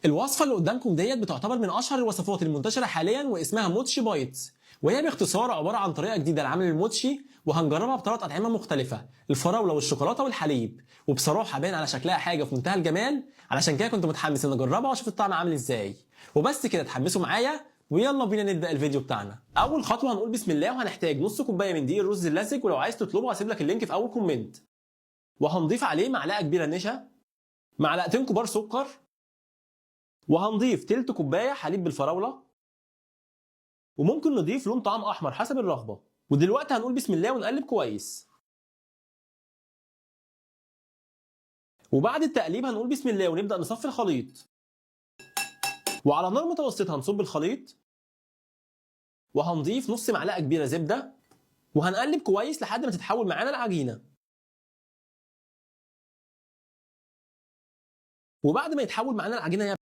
الوصفة اللي قدامكم ديت بتعتبر من أشهر الوصفات المنتشرة حاليا واسمها موتشي بايتس، وهي باختصار عبارة عن طريقة جديدة لعمل الموتشي، وهنجربها بثلاث أطعمة مختلفة: الفراولة والشوكولاتة والحليب. وبصراحة باين على شكلها حاجة في منتهى الجمال، علشان كده كنت متحمس إن أجربها وأشوف الطعم عامل إزاي. وبس كده، اتحمسوا معايا ويلا بينا نبدأ الفيديو بتاعنا. أول خطوة هنقول بسم الله، وهنحتاج نص كوباية من دقيق الرز اللزج، ولو عايز تطلبه هسيب لك اللينك في أول كومنت. وهنضيف عليه معلقة كبيرة نشا، معلقتين كبار سكر، وهنضيف تلت كوبايه حليب بالفراوله، وممكن نضيف لون طعام احمر حسب الرغبه. ودلوقتي هنقول بسم الله ونقلب كويس. وبعد التقليب هنقول بسم الله ونبدا نصفي الخليط. وعلى نار متوسطه هنصب الخليط، وهنضيف نص معلقه كبيره زبده، وهنقلب كويس لحد ما تتحول معانا العجينه. وبعد ما يتحول معانا العجينه